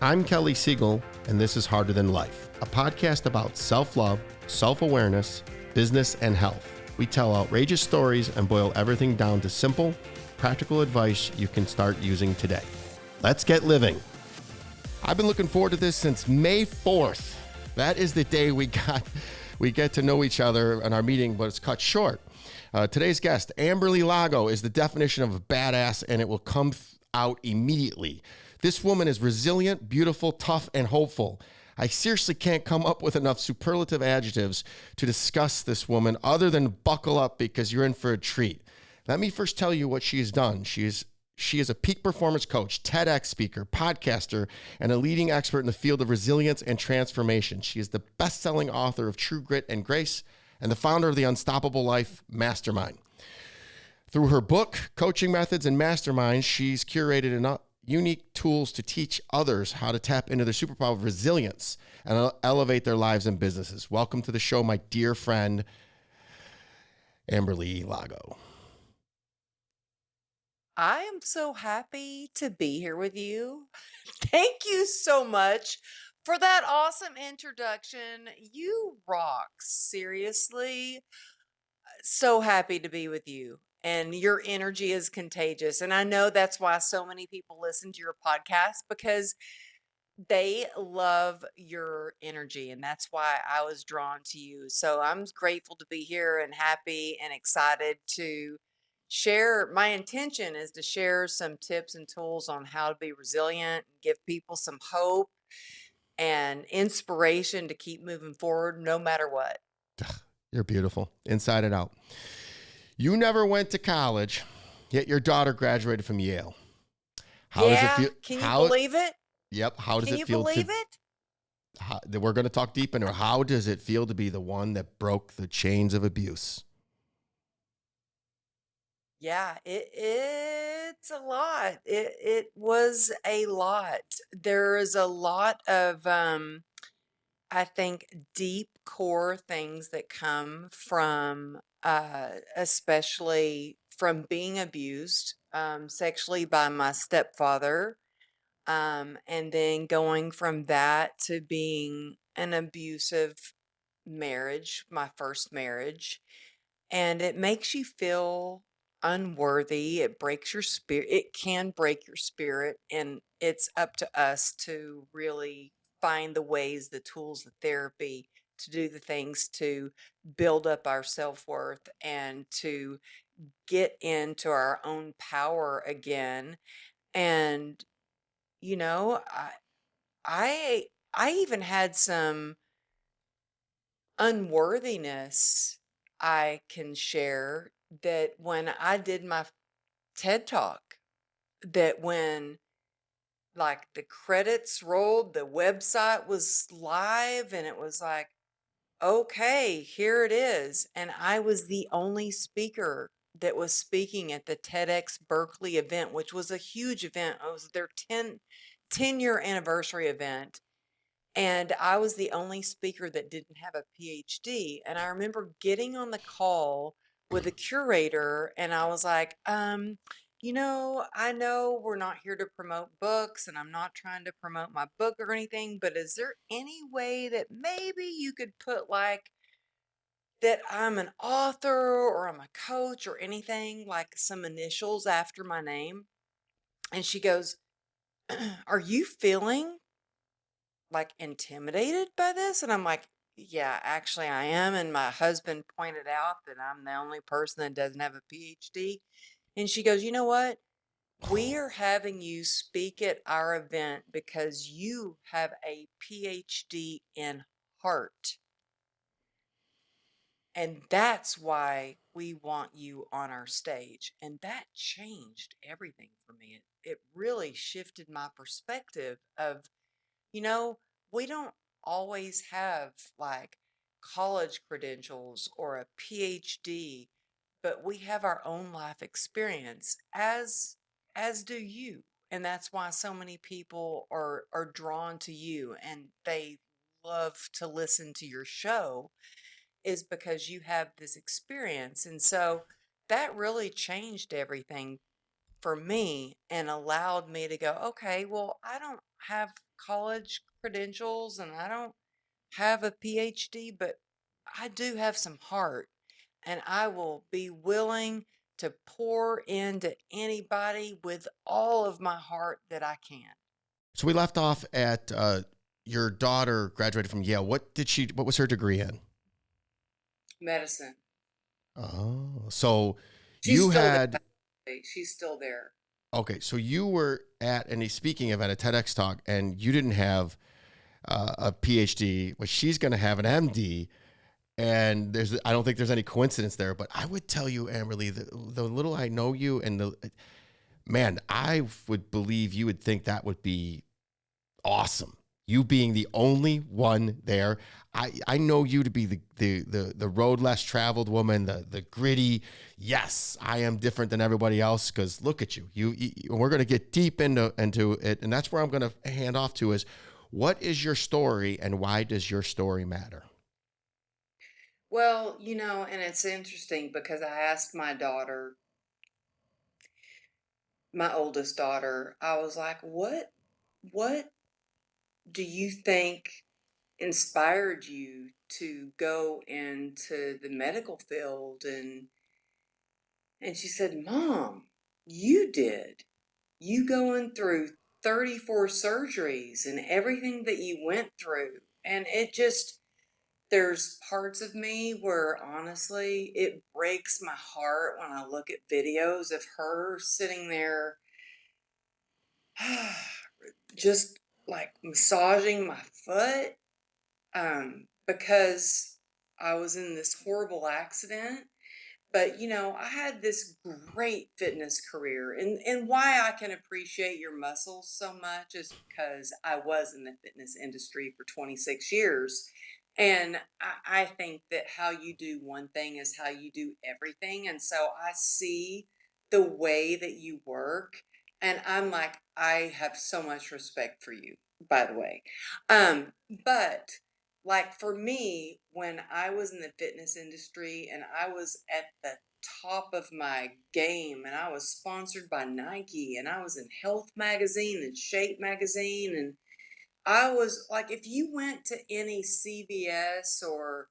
I'm Kelly Siegel, and this is Harder Than Life, a podcast about self-love, self-awareness, business, and health. We tell outrageous stories and boil everything down to simple, practical advice you can start using today. Let's get living. I've been looking forward to this since May 4th. That is the day we get to know each other in our meeting, but it's cut short. Today's guest, Amberly Lago, is the definition of a badass, and it will come out immediately. This woman is resilient, beautiful, tough, and hopeful. I seriously can't come up with enough superlative adjectives to discuss this woman other than buckle up because you're in for a treat. Let me first tell you what she has done. She is a peak performance coach, TEDx speaker, podcaster, and a leading expert in the field of resilience and transformation. She is the best-selling author of True Grit and Grace and the founder of the Unstoppable Life Mastermind. Through her book, coaching methods, and masterminds, she's curated enough unique tools to teach others how to tap into their superpower of resilience and elevate their lives and businesses. Welcome to the show, my dear friend, Amberly Lago. I am so happy to be here with you. Thank you so much for that awesome introduction. You rock. Seriously. So happy to be with you. And your energy is contagious. And I know that's why so many people listen to your podcast because they love your energy. And that's why I was drawn to you. So I'm grateful to be here and happy and excited to share. My intention is to share some tips and tools on how to be resilient, give people some hope and inspiration to keep moving forward no matter what. You're beautiful, inside and out. You never went to college, yet your daughter graduated from Yale. How does it feel? Can you believe it? Yep. How does Can it you feel believe it? We're going to talk deep into it. How does it feel to be the one that broke the chains of abuse? Yeah, it's a lot. It was a lot. There is a lot of I think deep core things that come from especially from being abused sexually by my stepfather. And then going from that to being an abusive marriage, my first marriage. And it makes you feel unworthy. It breaks your spirit. It can break your spirit. And it's up to us to really find the ways, the tools, the therapy to do the things to build up our self worth and to get into our own power again. And, you know, I, I even had some unworthiness I can share that when I did my TED Talk, that when like the credits rolled, the website was live, and it was like, okay, here it is. And I was the only speaker that was speaking at the TEDx Berkeley event, which was a huge event. It was their 10-year anniversary event. And I was the only speaker that didn't have a PhD. And I remember getting on the call with the curator, and I was like, I know we're not here to promote books, and I'm not trying to promote my book or anything, but is there any way that maybe you could put like that I'm an author or I'm a coach or anything, like some initials after my name? And she goes, are you feeling like intimidated by this? And I'm like, yeah, actually I am. And my husband pointed out that I'm the only person that doesn't have a PhD. And she goes, you know what? We are having you speak at our event because you have a PhD in heart. And that's why we want you on our stage. And that changed everything for me. It really shifted my perspective of, you know, we don't always have like college credentials or a PhD, but we have our own life experience as do you. And that's why so many people are drawn to you and they love to listen to your show is because you have this experience. And so that really changed everything for me and allowed me to go, okay, well, I don't have college credentials and I don't have a PhD, but I do have some heart and I will be willing to pour into anybody with all of my heart that I can. So we left off at your daughter graduated from Yale. What was her degree in? Medicine. Oh, so She's you still had, there. She's still there. okay, so you were speaking of at a TEDx talk, and you didn't have a PhD, but she's going to have an MD. And I don't think there's any coincidence there, but I would tell you, Amberly, the little I know you and man, I would believe you would think that would be awesome. You being the only one there. I know you to be the road less traveled woman, the gritty. Yes, I am different than everybody else because look at you. We're going to get deep into it, and that's where I'm going to hand off to is, what is your story and why does your story matter? Well, and it's interesting because I asked my daughter, my oldest daughter, I was like, what do you think inspired you to go into the medical field? And she said, Mom, you did. You going through 34 surgeries and everything that you went through. And there's parts of me where honestly, it breaks my heart when I look at videos of her sitting there just like massaging my foot because I was in this horrible accident. But I had this great fitness career, and why I can appreciate your muscles so much is because I was in the fitness industry for 26 years. And I think that how you do one thing is how you do everything. And so I see the way that you work, and I'm like, I have so much respect for you, by the way. But like for me, when I was in the fitness industry and I was at the top of my game and I was sponsored by Nike and I was in Health Magazine and Shape Magazine, and I was like, if you went to any CVS or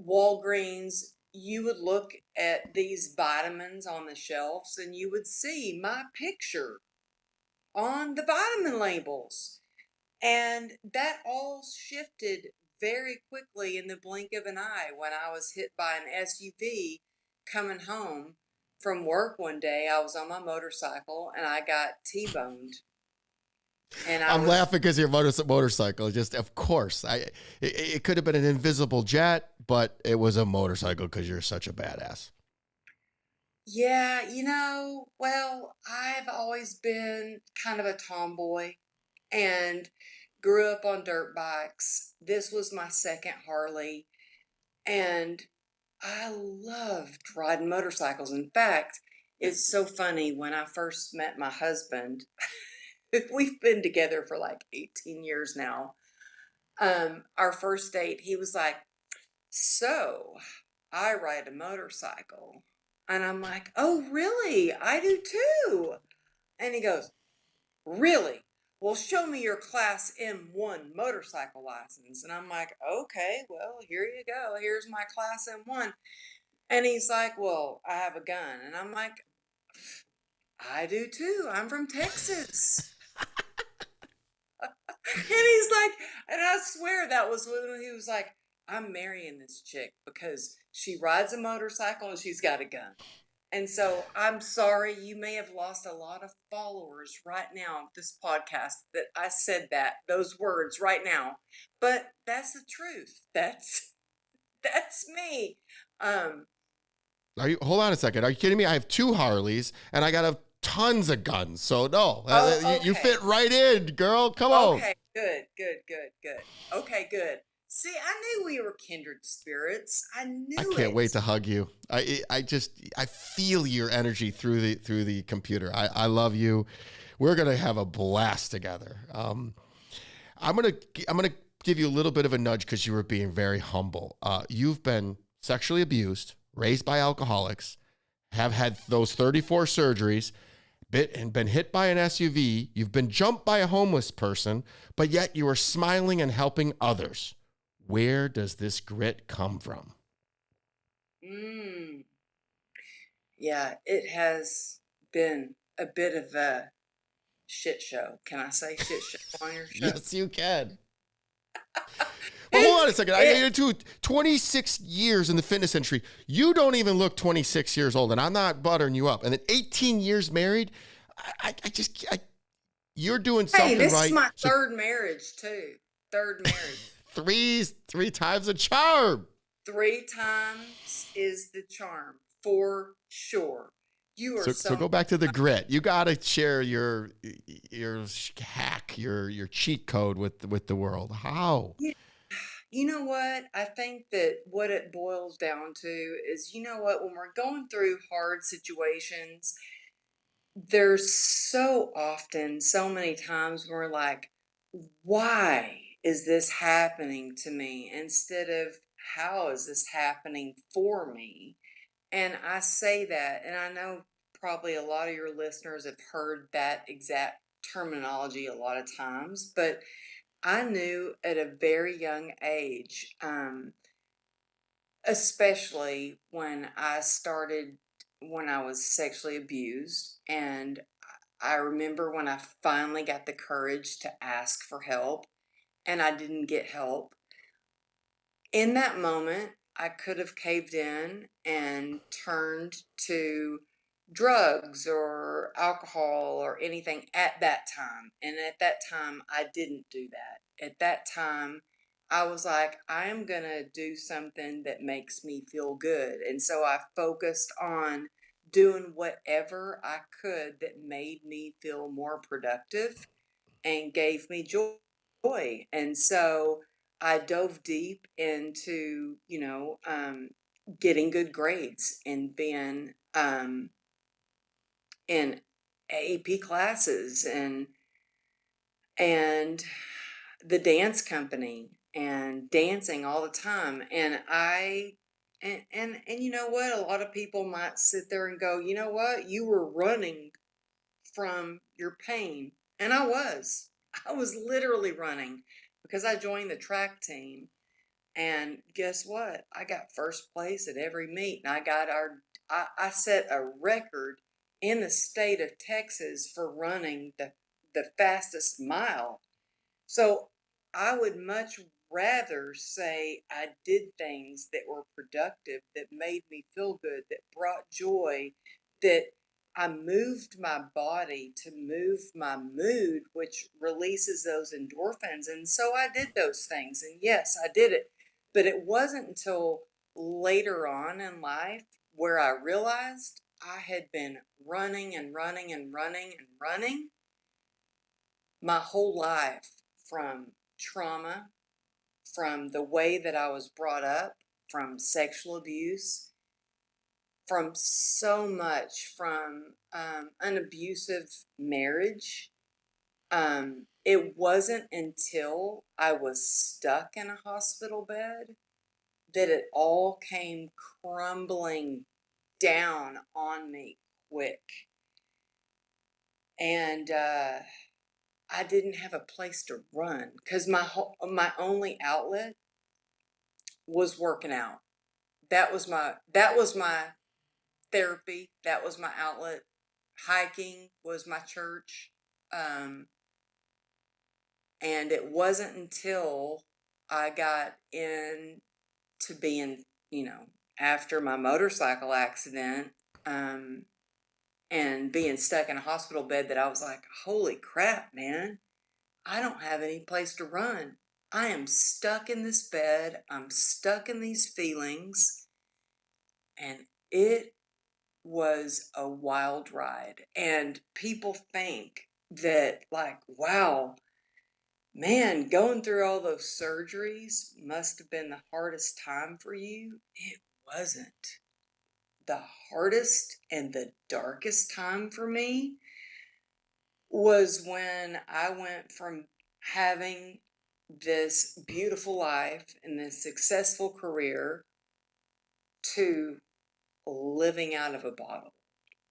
Walgreens, you would look at these vitamins on the shelves and you would see my picture on the vitamin labels. And that all shifted very quickly in the blink of an eye when I was hit by an SUV coming home from work one day. I was on my motorcycle and I got T-boned. And I'm laughing because your motorcycle. Just of course, it could have been an invisible jet, but it was a motorcycle because you're such a badass. Yeah, well, I've always been kind of a tomboy and grew up on dirt bikes. This was my second Harley, and I loved riding motorcycles. In fact, it's so funny when I first met my husband, we've been together for like 18 years now. Our first date, he was like, so I ride a motorcycle. And I'm like, oh, really? I do too. And he goes, really? Well, show me your Class M1 motorcycle license. And I'm like, okay, well, here you go. Here's my Class M1. And he's like, well, I have a gun. And I'm like, I do too. I'm from Texas. And he's like, and I swear that was when he was like, I'm marrying this chick because she rides a motorcycle and she's got a gun. And so I'm sorry, you may have lost a lot of followers right now of this podcast that I said those words right now. But that's the truth. That's me. Hold on a second. Are you kidding me? I have two Harleys and I got tons of guns. So no, Okay. you fit right in, girl. Come on. Okay, good. Okay, good. See, I knew we were kindred spirits. I can't wait to hug you. I feel your energy through the computer. I love you. We're gonna have a blast together. I'm gonna give you a little bit of a nudge because you were being very humble. You've been sexually abused, raised by alcoholics, have had those 34 surgeries, been hit by an SUV, you've been jumped by a homeless person, but yet you are smiling and helping others. Where does this grit come from? Mm. Yeah, it has been a bit of a shit show. Can I say shit show on your show? Yes, you can. But hold on a second. I do 26 years in the fitness industry. You don't even look 26 years old, and I'm not buttering you up. And then 18 years married. You're doing Hey, something this is right. my So third marriage too. Third marriage. three times a charm. 3 times is the charm for sure. You are So so go back to the grit. You got to share your hack, your cheat code with the world. How? You know what? I think that what it boils down to is, you know what, when we're going through hard situations, there's so often, so many times when we're like, why is this happening to me? Instead of how is this happening for me? And I say that, and I know probably a lot of your listeners have heard that exact terminology a lot of times, but I knew at a very young age, especially when I was sexually abused. And I remember when I finally got the courage to ask for help and I didn't get help. In that moment, I could have caved in and turned to drugs or alcohol or anything at that time. And at that time, I didn't do that. At that time, I was like, I am going to do something that makes me feel good. And so I focused on doing whatever I could that made me feel more productive and gave me joy. And so I dove deep into, getting good grades and being in AAP classes and the dance company and dancing all the time. And you know what? A lot of people might sit there and go, you know what? You were running from your pain. And I was. I was literally running because I joined the track team. And guess what? I got first place at every meet. And I set a record in the state of Texas for running the fastest mile. So I would much rather say I did things that were productive, that made me feel good, that brought joy, that I moved my body to move my mood, which releases those endorphins. And so I did those things. And yes, I did it. But it wasn't until later on in life where I realized I had been running and running and running and running my whole life, from trauma, from the way that I was brought up, from sexual abuse, from so much, from an abusive marriage. It wasn't until I was stuck in a hospital bed that it all came crumbling down on me quick. And I didn't have a place to run because my only outlet was working out. That was my therapy. That was my outlet. Hiking was my church. Um, and it wasn't until I got into being, after my motorcycle accident, um, and being stuck in a hospital bed, that I was like, holy crap, man. I don't have any place to run. I am stuck in this bed. I'm stuck in these feelings. And it was a wild ride. And people think that, like, wow, man, going through all those surgeries must have been the hardest time for you. It wasn't. The hardest and the darkest time for me was when I went from having this beautiful life and this successful career to living out of a bottle.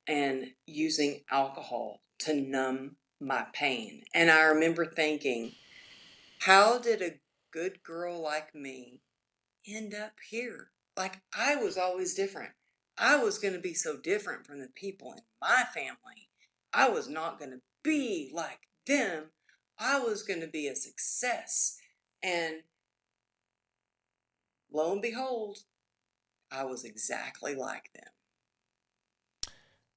and using alcohol to numb my pain. And I remember thinking, how did a good girl like me end up here? Like, I was always different. I was going to be so different from the people in my family. I was not going to be like them. I was going to be a success. And lo and behold, I was exactly like them.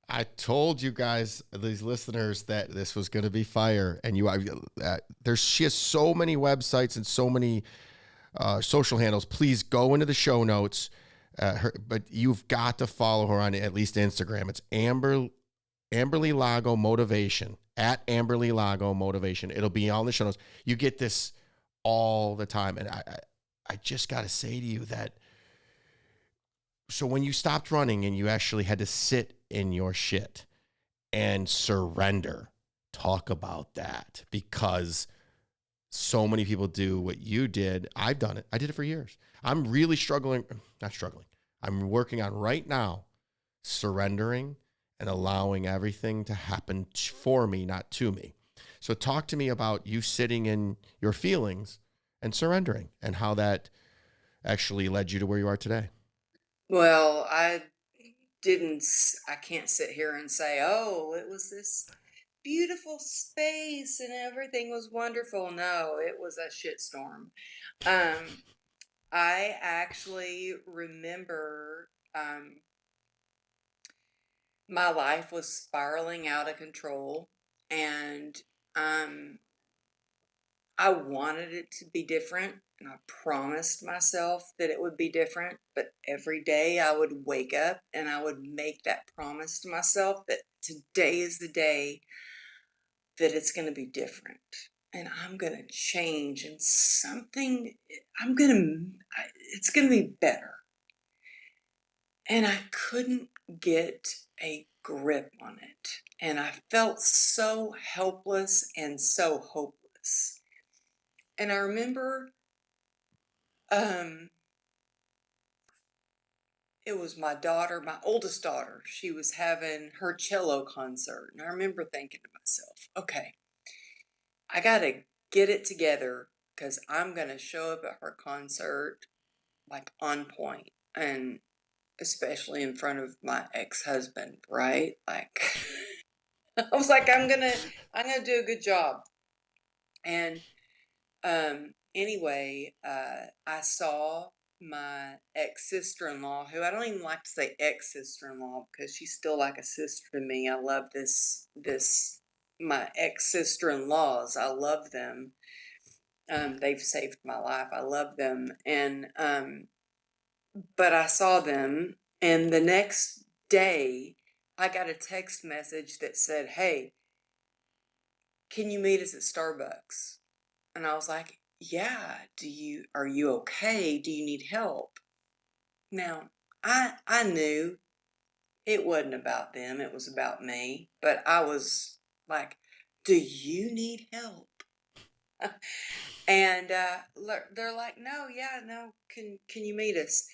I told you guys, these listeners, that this was going to be fire. And she has so many websites and so many social handles. Please go into the show notes. But you've got to follow her on at least Instagram. It's Amberly Lago Motivation, at Amberly Lago Motivation. It'll be on the show notes. You get this all the time. And I just got to say to you that, so when you stopped running and you actually had to sit in your shit and surrender, talk about that, because so many people do what you did. I've done it. I did it for years. I'm really not struggling. I'm working on right now, surrendering and allowing everything to happen for me, not to me. So talk to me about you sitting in your feelings and surrendering, and how that actually led you to where you are today. Well, I can't sit here and say, oh, it was this beautiful space and everything was wonderful. No, it was a shitstorm. I actually remember my life was spiraling out of control, and I wanted it to be different, and I promised myself that it would be different. But every day I would wake up and I would make that promise to myself that today is the day that it's going to be different. And I'm going to change, and it's going to be better. And I couldn't get a grip on it. And I felt so helpless and so hopeless. And I remember it was my daughter, my oldest daughter. She was having her cello concert. And I remember thinking to myself, okay, I got to get it together, because I'm going to show up at her concert like on point, and especially in front of my ex-husband, right? Like, I was like, I'm gonna do a good job. And anyway, I saw my ex-sister-in-law, who I don't even like to say ex-sister-in-law because she's still like a sister to me. I love my ex-sister-in-laws. I love them. They've saved my life. I love them. And but I saw them, and the next day I got a text message that said, hey, can you meet us at Starbucks? And I was like, yeah, are you okay? Do you need help? Now, I knew it wasn't about them, it was about me, but I was like, do you need help? And they're like, no, yeah, no, can you meet us?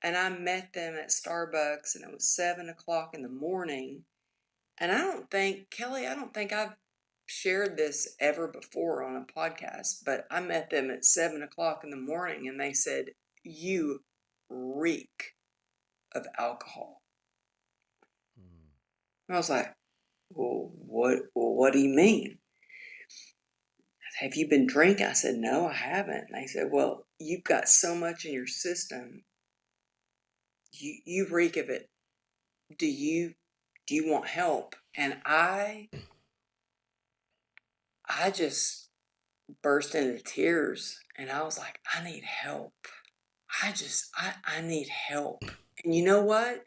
And I met them at Starbucks, and it was 7 o'clock in the morning. And Kelly, I don't think I've shared this ever before on a podcast, but I met them at 7 o'clock in the morning, and they said, you reek of alcohol. And I was like, well, what do you mean? Have you been drinking? I said, no, I haven't. And they said, well, you've got so much in your system. You reek of it. Do you want help? And I just burst into tears, and I was like, I need help. I need help. And you know what?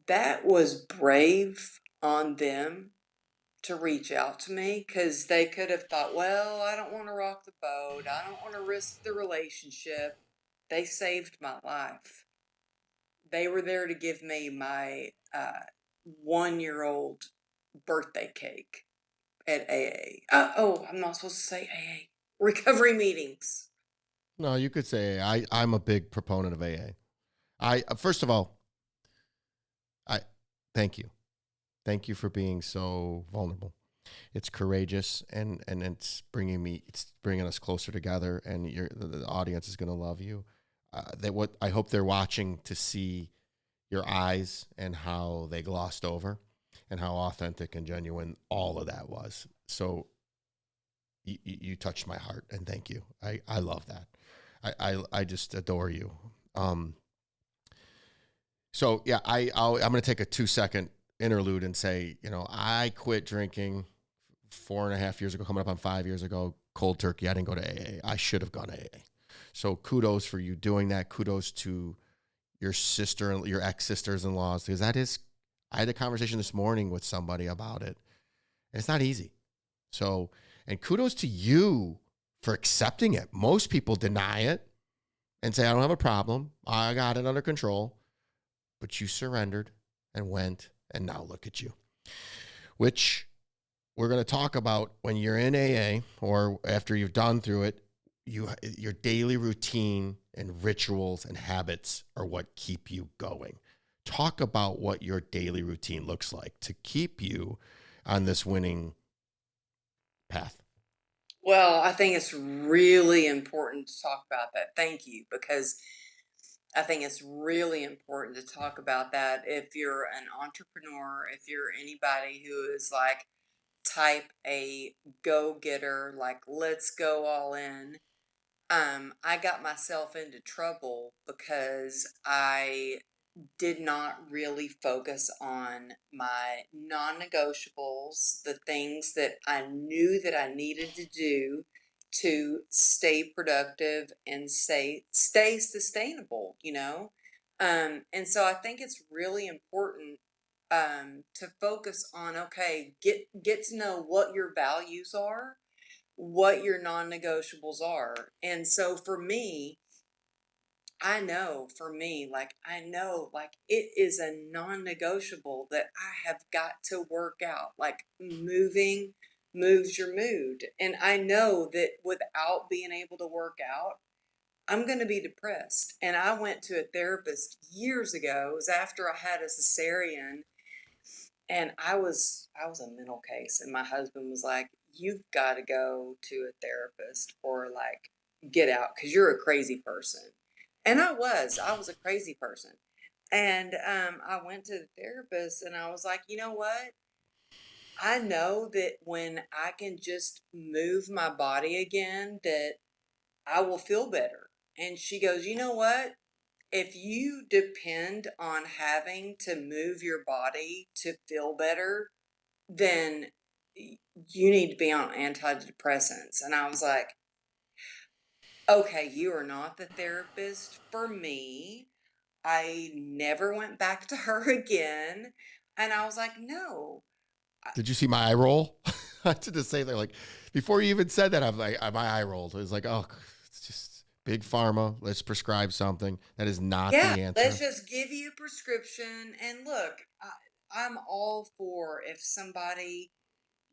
That was brave on them to reach out to me, because they could have thought, well, I don't want to rock the boat. I don't want to risk the relationship. They saved my life. They were there to give me my 1-year-old birthday cake at AA. I'm not supposed to say AA. Recovery meetings. No, you could say I'm a big proponent of AA. First of all, Thank you. Thank you for being so vulnerable. It's courageous, and it's bringing us closer together, and the audience is going to love you. I hope they're watching to see your eyes and how they glossed over and how authentic and genuine all of that was. So you touched my heart, and thank you. I love that. I just adore you. So yeah, I'm going to take a 2-second interlude and say, I quit drinking 4.5 years ago, coming up on 5 years ago, cold turkey. I didn't go to AA. I should have gone to AA. So kudos for you doing that. Kudos to your ex-sisters-in-laws, because I had a conversation this morning with somebody about it, and it's not easy. So, and kudos to you for accepting it. Most people deny it and say, I don't have a problem. I got it under control. But you surrendered and went, and now look at you. Which we're going to talk about when you're in AA or after you've done through it. Your daily routine and rituals and habits are what keep you going. Talk about what your daily routine looks like to keep you on this winning path. Well, I think it's really important to talk about that. Thank you, because I think it's really important to talk about that if you're an entrepreneur, if you're anybody who is like type A go-getter, like let's go all in. I got myself into trouble because I did not really focus on my non-negotiables, the things that I knew that I needed to do to stay productive and stay sustainable, and so I think it's really important to focus on, okay, get to know what your values are, what your non-negotiables are. And so for me, I know for me, like, I know, like, it is a non-negotiable that I have got to work out. Like, moving moves your mood. And I know that without being able to work out, I'm going to be depressed. And I went to a therapist years ago. It was after I had a cesarean, and I was a mental case, and my husband was like, "You've got to go to a therapist or like get out because you're a crazy person." And I was a crazy person. And I went to the therapist, and I was like, "You know what? I know that when I can just move my body again, that I will feel better." And she goes, "You know what? If you depend on having to move your body to feel better, then you need to be on antidepressants." And I was like, okay, you are not the therapist for me. I never went back to her again. And I was like, no. Did you see my eye roll? I did the same thing. Like before you even said that, I'm like, my eye rolled. It was like, oh, it's just big pharma. Let's prescribe something. That is not Yeah, the let's answer. just give you a prescription. And look, I'm all for if somebody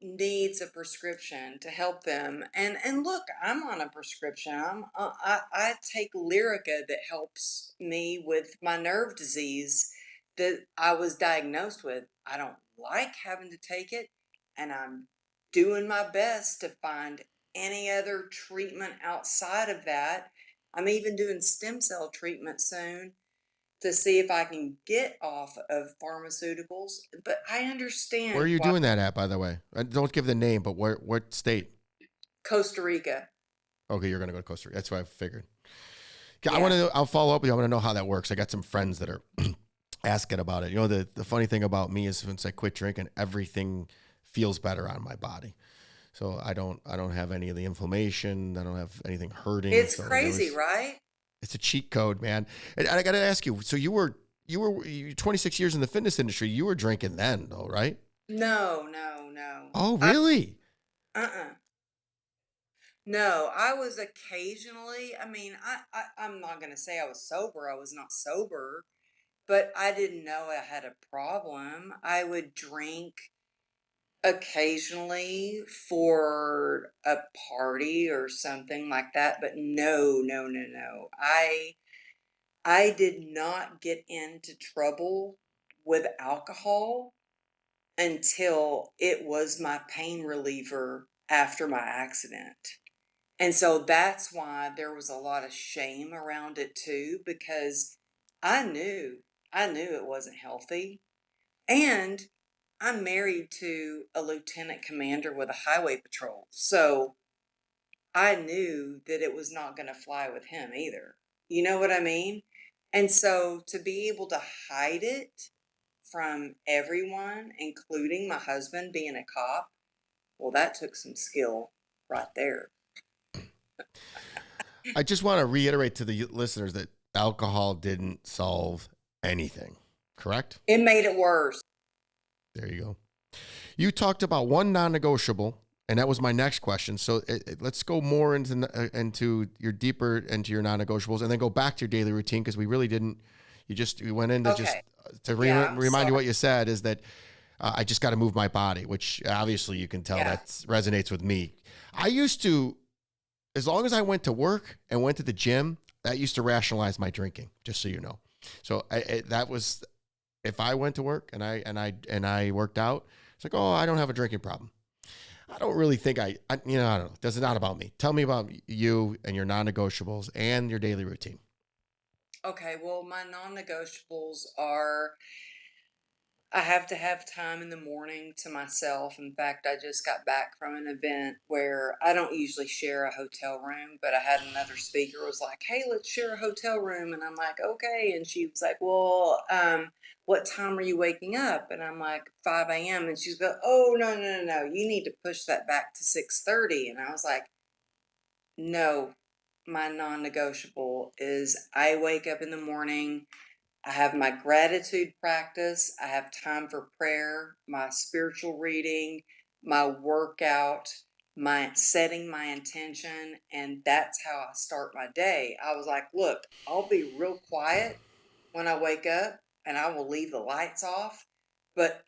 needs a prescription to help them. And look, I'm on a prescription. I take Lyrica that helps me with my nerve disease that I was diagnosed with. I don't like having to take it, and I'm doing my best to find any other treatment outside of that. I'm even doing stem cell treatment soon to see if I can get off of pharmaceuticals. But I Where are understand you why. doing that at, by the way? Don't give the name, but what state? Costa Rica. Okay, you're going to go to Costa Rica. That's what I figured. Okay, Yeah. I'll follow up with you. I want to know how that works. I got some friends that are asking about it. The funny thing about me is since I quit drinking, everything feels better on my body. So I don't have any of the inflammation. I don't have anything hurting. It's So crazy, right? it's a cheat code, man. And I got to ask you. So you 26 years in the fitness industry. You were drinking then, though, right? No, no, no. Oh, I really? uh-uh. No, I was occasionally, I mean, I'm not gonna say I was sober. I was not sober, but I didn't know I had a problem. I would drink occasionally for a party or something like that, but no, no, no, no. I did not get into trouble with alcohol until it was my pain reliever after my accident. And so that's why there was a lot of shame around it too, because I knew, I knew it wasn't healthy. And I'm married to a lieutenant commander with a highway patrol. So I knew that it was not going to fly with him either. You know what I mean? And so to be able to hide it from everyone, including my husband being a cop, well, that took some skill right there. I just want to reiterate to the listeners that alcohol didn't solve anything, correct? It made it worse. There you go. You talked about one non-negotiable, and that was my next question. So let's go more into your deeper into your non-negotiables, and then go back to your daily routine, because we really didn't. You went into just Okay. to Yeah, remind you sorry. what you said is that I just got to move my body, which obviously you can tell Yeah. that resonates with me. I used to, as long as I went to work and went to the gym, that used to rationalize my drinking. Just so you know. So that was, if I went to work and I worked out, it's like, oh, I don't have a drinking problem. I don't really think I don't know. It's not about me. Tell me about you and your non-negotiables and your daily routine. Okay, well, my non-negotiables are I have to have time in the morning to myself. In fact, I just got back from an event where I don't usually share a hotel room, but I had another speaker was like, "Hey, let's share a hotel room." And I'm like, "Okay." And she was like, "Well, what time are you waking up?" And I'm like, 5 a.m. And she's go, "Oh, no, no, no, no. You need to push that back to 6:30." And I was like, "No, my non-negotiable is I wake up in the morning. I have my gratitude practice. I have time for prayer, my spiritual reading, my workout, my setting my intention, and that's how I start my day." I was like, "Look, I'll be real quiet when I wake up and I will leave the lights off, but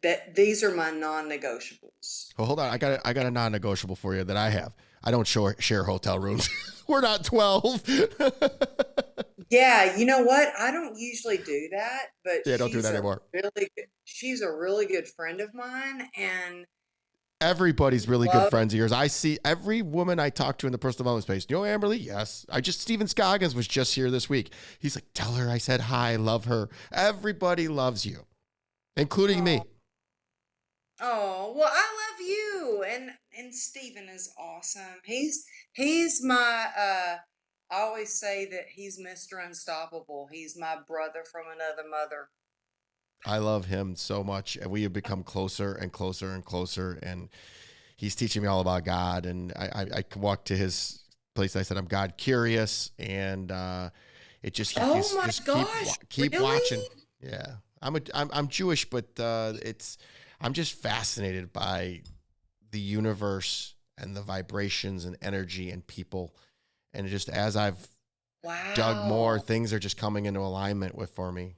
that these are my non-negotiables." Well, hold on. I got a non-negotiable for you that I have. I don't share hotel rooms. We're not 12. Yeah, you know what? I don't usually do that, but Yeah, don't do that anymore. she's a really good friend of mine, and Everybody's really good love. friends of yours. I see every woman I talk to in the personal development space. You know Amberly? Yes. Steven Scoggins was just here this week. He's like, tell her I said hi, love her. Everybody loves you, including Oh, me. oh, well, I love you, and Steven is awesome. He's my I always say that he's Mr. Unstoppable. He's my brother from another mother. I love him so much, and we have become closer and closer and closer. And he's teaching me all about God. And I can walk to his place. I said I'm God curious, and it just he Oh keeps my just gosh, keep watching. really? Yeah, I'm Jewish, but I'm just fascinated by the universe and the vibrations and energy and people. And just as I've dug more, Wow. things are just coming into alignment with for me.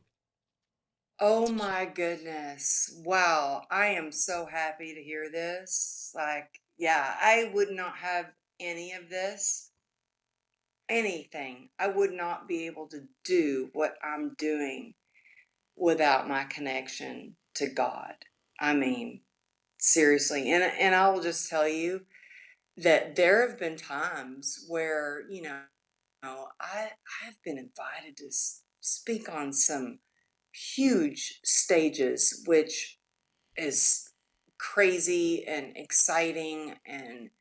Oh my goodness. Wow. I am so happy to hear this. Like, yeah, I would not have any of this, anything. I would not be able to do what I'm doing without my connection to God. I mean, seriously. And I will just tell you that there have been times where, I've been invited to speak on some huge stages, which is crazy and exciting, and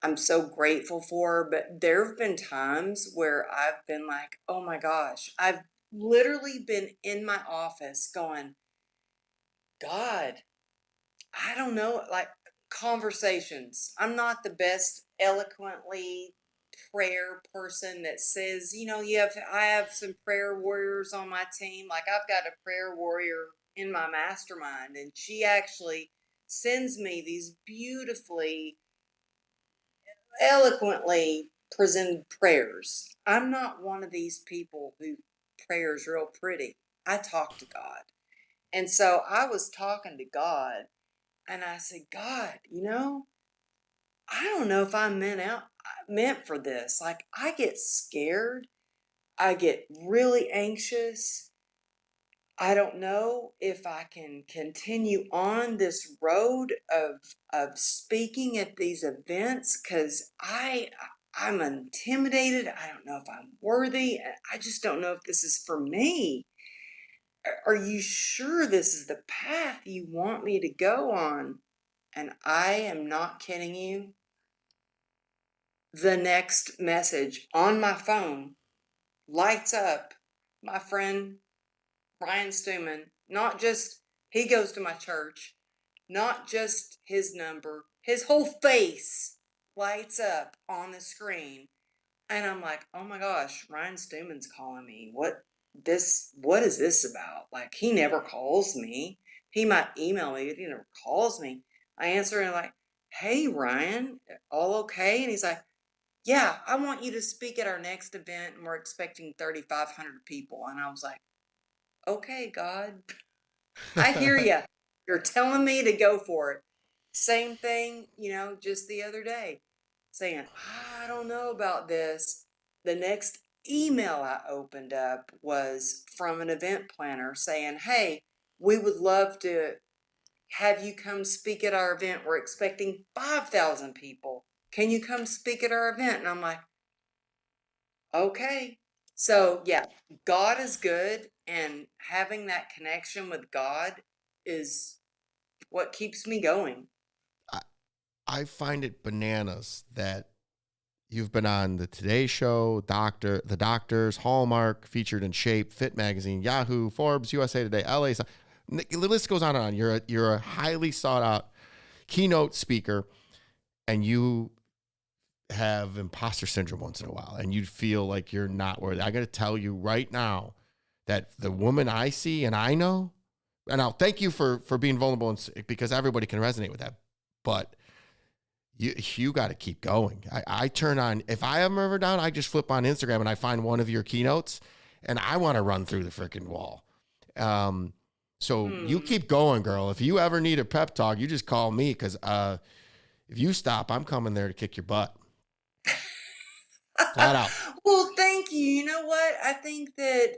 I'm so grateful for. But there have been times where I've been like, oh my gosh, I've literally been in my office going, God, I don't know, like conversations. I'm not the best eloquently prayer person that says, I have some prayer warriors on my team. Like I've got a prayer warrior in my mastermind, and she actually sends me these beautifully eloquently presented prayers. I'm not one of these people who prayers real pretty. I talk to God. And so I was talking to God, and I said, God, I don't know if I'm meant for this. Like I get scared. I get really anxious. I don't know if I can continue on this road of speaking at these events because I'm intimidated. I don't know if I'm worthy. I just don't know if this is for me. Are you sure this is the path you want me to go on? And I am not kidding you. The next message on my phone lights up my friend Ryan Stewman, not just he goes to my church, not just his number, his whole face lights up on the screen. And I'm like, oh my gosh, Ryan Stewman's calling me. What is this about? Like, he never calls me. He might email me, but he never calls me. I answer and I'm like, hey Ryan, all okay? And he's like, yeah, I want you to speak at our next event and we're expecting 3,500 people. And I was like, okay, God, I hear you. You're telling me to go for it. Same thing, just the other day, saying, I don't know about this. The next email I opened up was from an event planner saying, hey, we would love to have you come speak at our event. We're expecting 5,000 people. Can you come speak at our event? And I'm like, okay. So, yeah, God is good, and having that connection with God is what keeps me going. I, I find it bananas that you've been on the Today Show, The Doctors, Hallmark, featured in Shape, Fit Magazine, Yahoo, Forbes, USA Today, LA. The list goes on and on. You're a highly sought out keynote speaker, and you have imposter syndrome once in a while, and you feel like you're not worthy. I got to tell you right now that the woman I see and I know, and I'll thank you for being vulnerable, because everybody can resonate with that, but you got to keep going. I turn on, if I am ever down, I just flip on Instagram and I find one of your keynotes and I want to run through the freaking wall. So you keep going, girl. If you ever need a pep talk, you just call me, because if you stop, I'm coming there to kick your butt. Flat out. Well, thank you. You know what? I think that,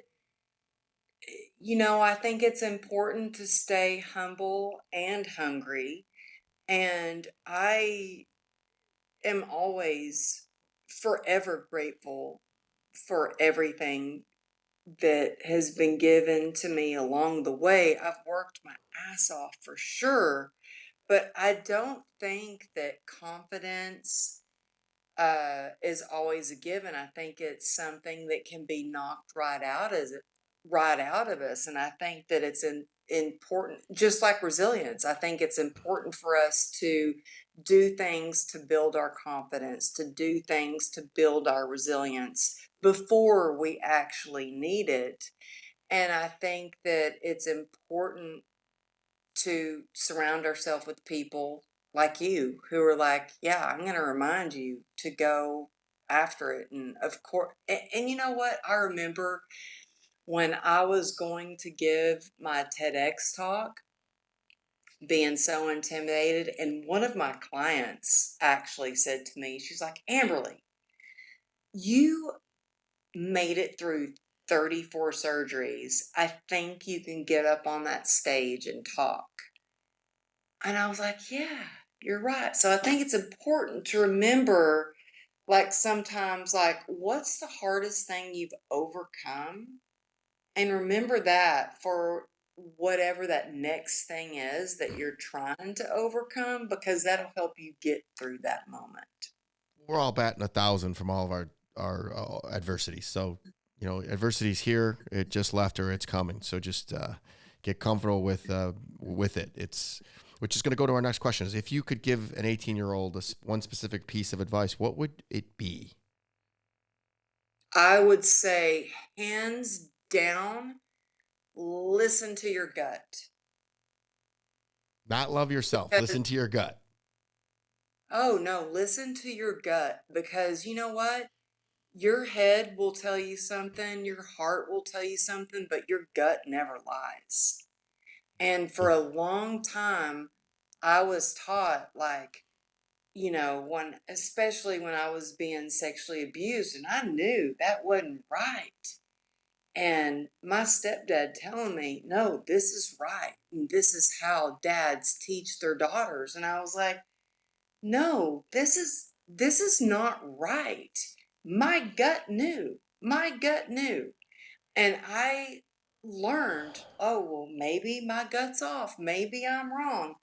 I think it's important to stay humble and hungry. And I am always forever grateful for everything that has been given to me along the way. I've worked my ass off for sure, but I don't think that confidence is always a given. I think it's something that can be knocked right out of us, and I think that it's important, just like resilience. I think it's important for us to do things to build our confidence, to do things to build our resilience before we actually need it. And I think that it's important to surround ourselves with people like you who are like, yeah, I'm going to remind you to go after it. And of course, and you know what? I remember when I was going to give my TEDx talk, being so intimidated. And one of my clients actually said to me, she's like, Amberly, you made it through 34 surgeries. I think you can get up on that stage and talk. And I was like, yeah, you're right. So I think it's important to remember, like, sometimes, like, what's the hardest thing you've overcome? And remember that for whatever that next thing is that you're trying to overcome, because that'll help you get through that moment. We're all batting 1,000 from all of our adversities. So, adversity's here, it just left, or it's coming. So just get comfortable with it. Which is going to go to our next question: is if you could give an 18-year-old one specific piece of advice, what would it be? I would say, hands down, listen to your gut. Not love yourself. Listen to your gut. Oh, no, listen to your gut, because you know what? Your head will tell you something, your heart will tell you something, but your gut never lies. And for a long time, I was taught, like, especially when I was being sexually abused, and I knew that wasn't right. And my stepdad telling me, no, this is right. And this is how dads teach their daughters. And I was like, no, this is not right. My gut knew. My gut knew. And I learned, oh, well, maybe my gut's off. Maybe I'm wrong.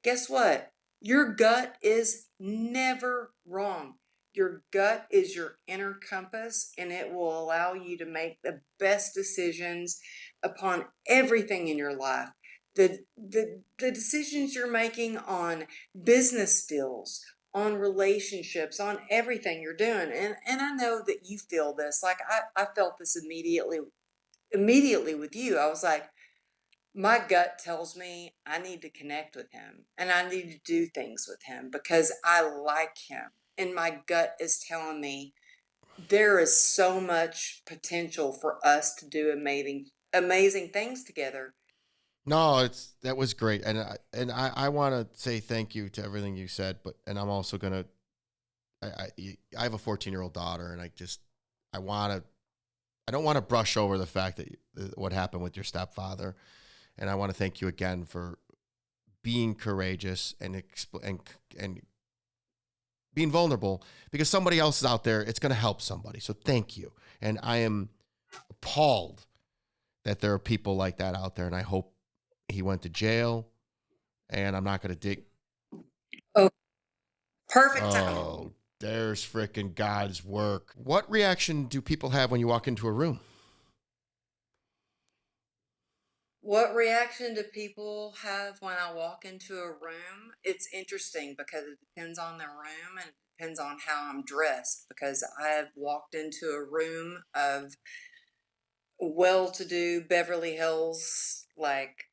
Guess what? Your gut is never wrong. Your gut is your inner compass, and it will allow you to make the best decisions upon everything in your life. The decisions you're making on business deals, on relationships, on everything you're doing. And I know that you feel this. Like I felt this immediately with you. I was like, my gut tells me I need to connect with him and I need to do things with him because I like him. And my gut is telling me there is so much potential for us to do amazing things together. No, that was great, and I want to say thank you to everything you said, but and I'm also gonna I have a 14-year-old daughter, and I want to I don't want to brush over the fact that what happened with your stepfather, and I want to thank you again for being courageous and being vulnerable because somebody else is out there. It's going to help somebody. So thank you, and I am appalled that there are people like that out there, and I hope he went to jail. And I'm not going to dig. Oh, perfect timing. Oh, there's frickin' God's work. What reaction do people have when you walk into a room? What reaction do people have when I walk into a room? It's interesting because it depends on the room and it depends on how I'm dressed. Because I have walked into a room of well-to-do Beverly Hills like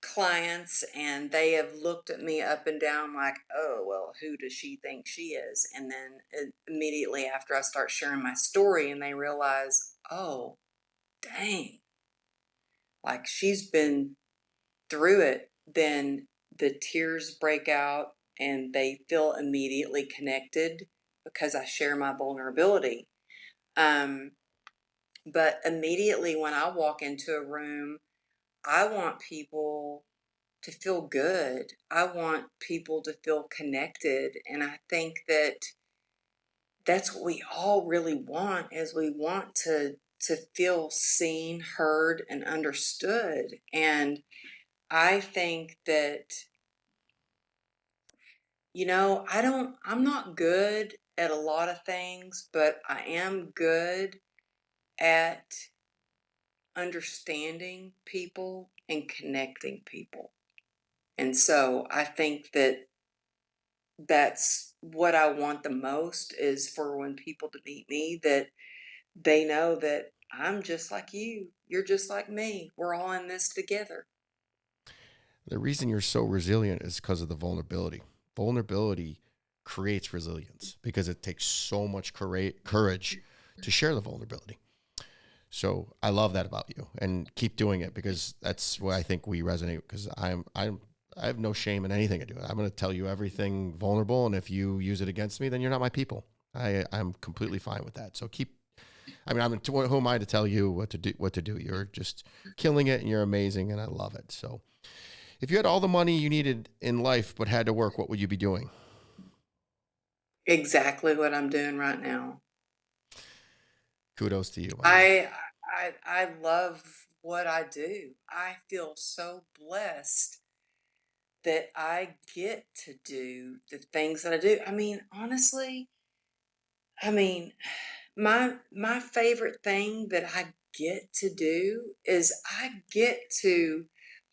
clients, and they have looked at me up and down like, oh, well, who does she think she is? And then immediately after I start sharing my story, and they realize, oh, dang, like she's been through it, then the tears break out and they feel immediately connected because I share my vulnerability. Um, but immediately when I walk into a room, I want people to feel good. I want people to feel connected. And I think that that's what we all really want is we want to feel seen, heard, and understood. And I think that I'm not good at a lot of things, but I am good at understanding people and connecting people. And so I think that that's what I want the most is for when people to meet me that they know that I'm just like you. You're just like me. We're all in this together. The reason you're so resilient is because of the vulnerability. Vulnerability creates resilience because it takes so much courage to share the vulnerability. So I love that about you, and keep doing it because that's what I think we resonate. Because I have no shame in anything I do. I'm going to tell you everything vulnerable, and if you use it against me, then you're not my people. I'm completely fine with that. So keep. I mean, who am I to tell you what to do? What to do? You're just killing it, and you're amazing, and I love it. So, if you had all the money you needed in life but had to work, what would you be doing? Exactly what I'm doing right now. Kudos to you, my man. I love what I do. I feel so blessed that I get to do the things that I do. I mean, honestly, I mean, my favorite thing that I get to do is I get to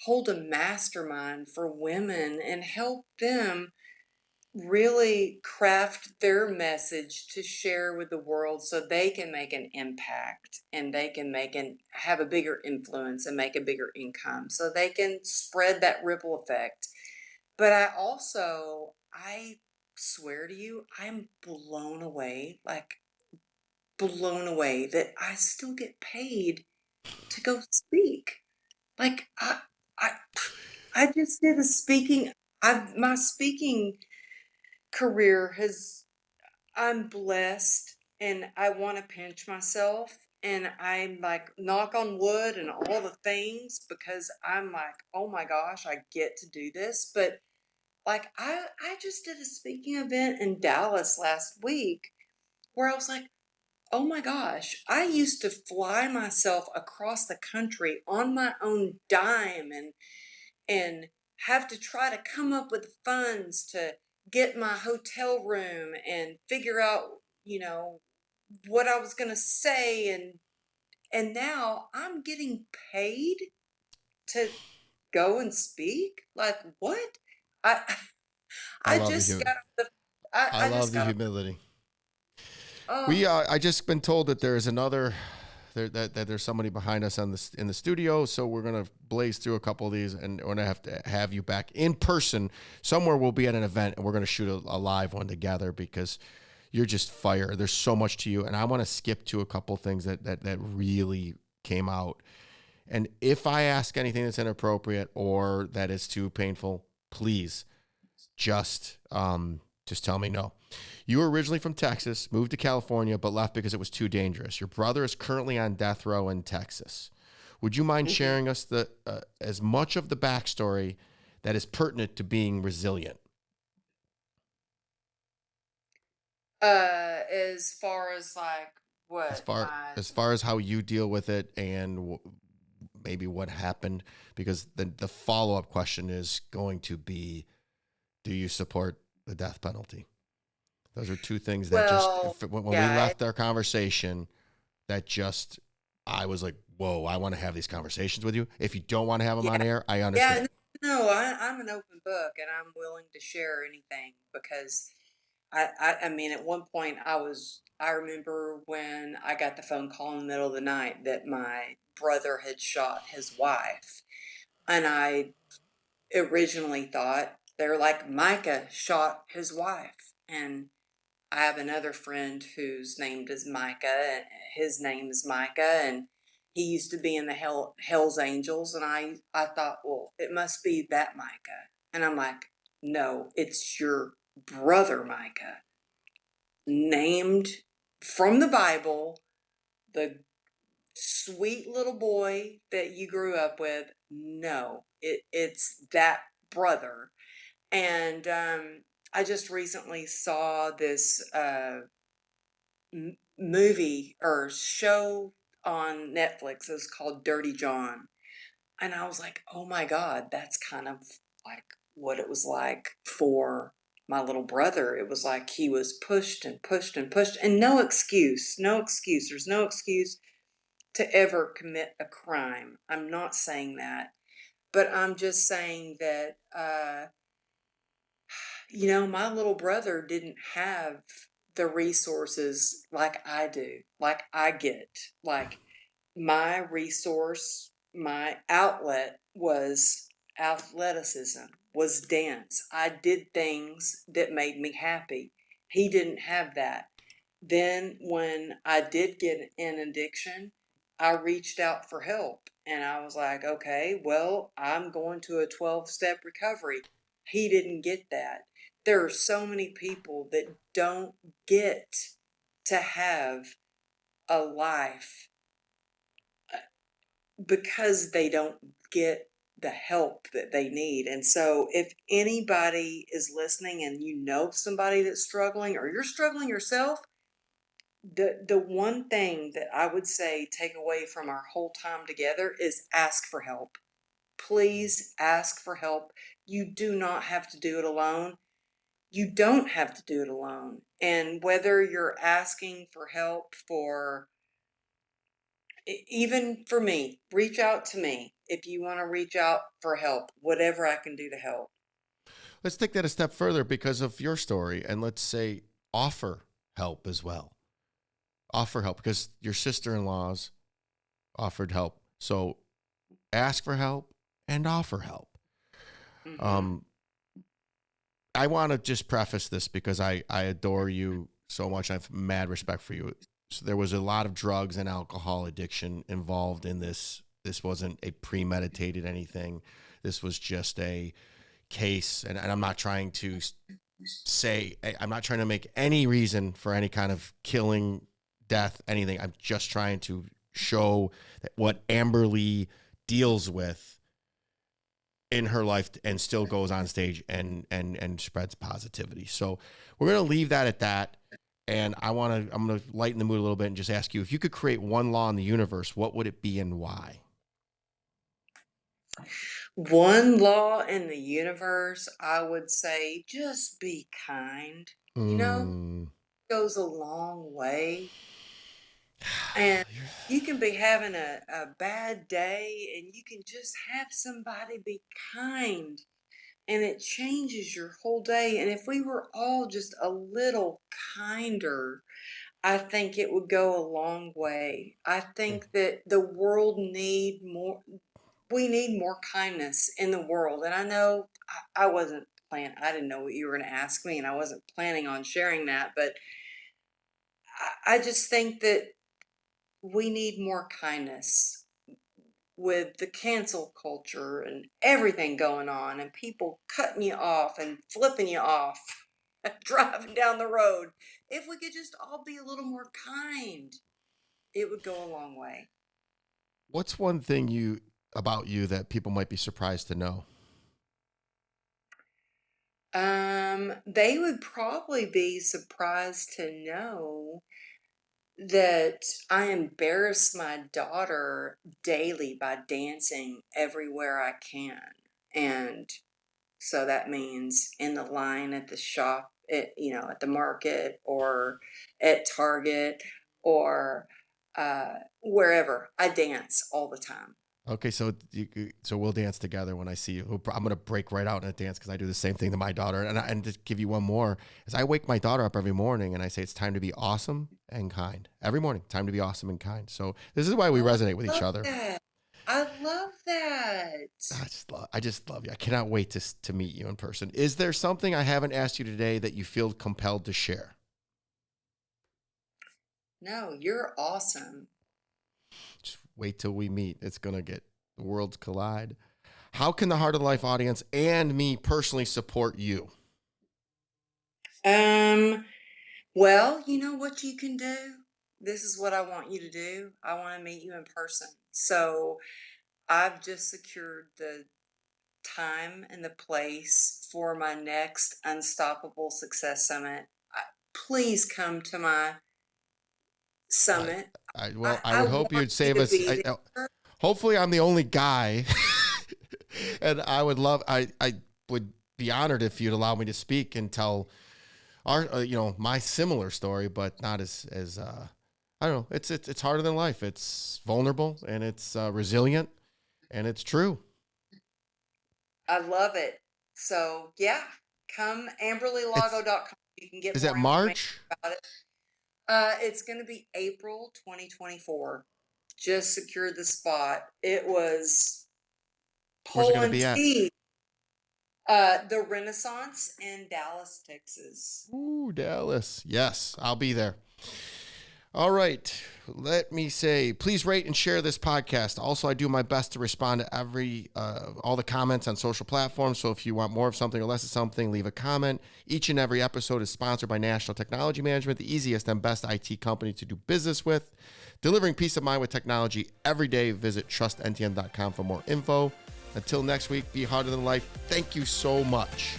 hold a mastermind for women and help them really craft their message to share with the world so they can make an impact and they can have a bigger influence and make a bigger income so they can spread that ripple effect. But I swear to you, I'm blown away, like blown away that I still get paid to go speak. Like I I just did a speaking my speaking career has I'm blessed and I want to pinch myself and I'm like, knock on wood and all the things, because I'm like, oh my gosh, I get to do this. But like, I just did a speaking event in Dallas last week where I was like, oh my gosh, I used to fly myself across the country on my own dime and have to try to come up with funds to get my hotel room and figure out, you know, what I was going to say, and now I'm getting paid to go and speak? Like what? I I I love the just hu- got off the I I love just the got off. humility. Oh, I just been told that there's another that there's somebody behind us on this in the studio, so we're gonna blaze through a couple of these, and we're gonna have to have you back in person somewhere. We'll be at an event, and we're gonna shoot a live one together because you're just fire. There's so much to you, and I want to skip to a couple things that really came out. And if I ask anything that's inappropriate or that is too painful, please just just tell me no. You were originally from Texas, moved to California, but left because it was too dangerous. Your brother is currently on death row in Texas. Would you mind mhm. sharing us the as much of the backstory that is pertinent to being resilient? As far as like As what far my as far as how you deal with it and maybe what happened, because the follow up question is going to be, do you support the death penalty? Those are two things that just well, when we yeah, left our conversation, that just I was like, whoa, I want to have these conversations with you. If you don't want to have them on yeah, air, I yeah. understand. No, I'm an open book, and I'm willing to share anything because I mean, at one point, I remember when I got the phone call in the middle of the night that my brother had shot his wife. And I originally thought they're like, Micah shot his wife. And I have another friend whose name is Micah. And his name is Micah. And he used to be in the Hell's Angels. And I thought, well, it must be that Micah. And I'm like, no, it's your brother Micah, named from the Bible, the sweet little boy that you grew up with. No, it's that brother. And I just recently saw this movie or show on Netflix. It was called Dirty John. And I was like, oh my God, that's kind of like what it was like for my little brother. It was like he was pushed and pushed and pushed, and no excuse, no excuse. There's no excuse to ever commit a crime. I'm not saying that, but I'm just saying that, my little brother didn't have the resources like I do, like I get. Like, my resource, my outlet was athleticism, was dance. I did things that made me happy. He didn't have that. Then, when I did get an addiction, I reached out for help and I was like, okay, well, I'm going to a 12-step recovery. He didn't get that. There are so many people that don't get to have a life because they don't get the help that they need. And so, if anybody is listening and you know somebody that's struggling or you're struggling yourself, the one thing that I would say take away from our whole time together is ask for help. Please ask for help. You do not have to do it alone. You don't have to do it alone. And whether you're asking for help for, even for me, reach out to me if you want to reach out for help, whatever I can do to help. Let's take that a step further because of your story, and let's say offer help as well. Offer help because your sister-in-laws offered help. So ask for help and offer help. Hmm. Um, I want to just preface this because I adore you so much. I have mad respect for you. So there was a lot of drugs and alcohol addiction involved in this. This wasn't a premeditated anything. This was just a case. And I'm not trying to say, I'm not trying to make any reason for any kind of killing death, anything. I'm just trying to show that what Amberly deals with in her life and still goes on stage and spreads positivity. So we're going to leave that at that. And I'm going to lighten the mood a little bit and just ask you, if you could create one law in the universe, what would it be and why? One law in the universe, I would say, just be kind. You know, goes a long way. And you can be having a bad day and you can just have somebody be kind and it changes your whole day. And if we were all just a little kinder, I think it would go a long way. I think that the world we need more kindness in the world. And I know I wasn't planning, I didn't know what you were going to ask me and I wasn't planning on sharing that, but I just think that we need more kindness with the cancel culture and everything going on and people cutting you off and flipping you off driving down the road. If we could just all be a little more kind, it would go a long way. What's one thing about you that people might be surprised to know? They would probably be surprised to know that I embarrass my daughter daily by dancing everywhere I can. And so that means in the line at the shop, at the market or at Target or wherever. I dance all the time. Okay, so we'll dance together when I see you. I'm gonna break right out in a dance because I do the same thing to my daughter. And to give you one more, is I wake my daughter up every morning and I say it's time to be awesome and kind. Every morning, time to be awesome and kind. So this is why we resonate with each other. That. I love that. I just love you. I cannot wait to meet you in person. Is there something I haven't asked you today that you feel compelled to share? No, you're awesome. Just wait till we meet. It's going to get the worlds collide. How can the Heart of Life audience and me personally support you? Well, you know what you can do? This is what I want you to do. I want to meet you in person. So I've just secured the time and the place for my next Unstoppable Success Summit. Please come to my summit. I would hope you'd save us. Hopefully I'm the only guy. And I would be honored if you'd allow me to speak and tell my similar story, but not as I don't know. It's harder than life. It's vulnerable and it's resilient and it's true. I love it. So yeah, come AmberlyLago.com. You can get is more that March about it. It's going to be April 2024. Just secured the spot. It was pulling teeth. The Renaissance in Dallas, Texas. Ooh, Dallas. Yes, I'll be there. All right. Let me say, please rate and share this podcast. Also, I do my best to respond to all the comments on social platforms. So if you want more of something or less of something, leave a comment. Each and every episode is sponsored by National Technology Management, the easiest and best IT company to do business with. Delivering peace of mind with technology every day. Visit trustntn.com for more info. Until next week, be harder than life. Thank you so much.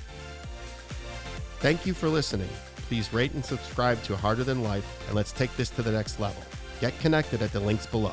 Thank you for listening. Please rate and subscribe to Harder Than Life, and let's take this to the next level. Get connected at the links below.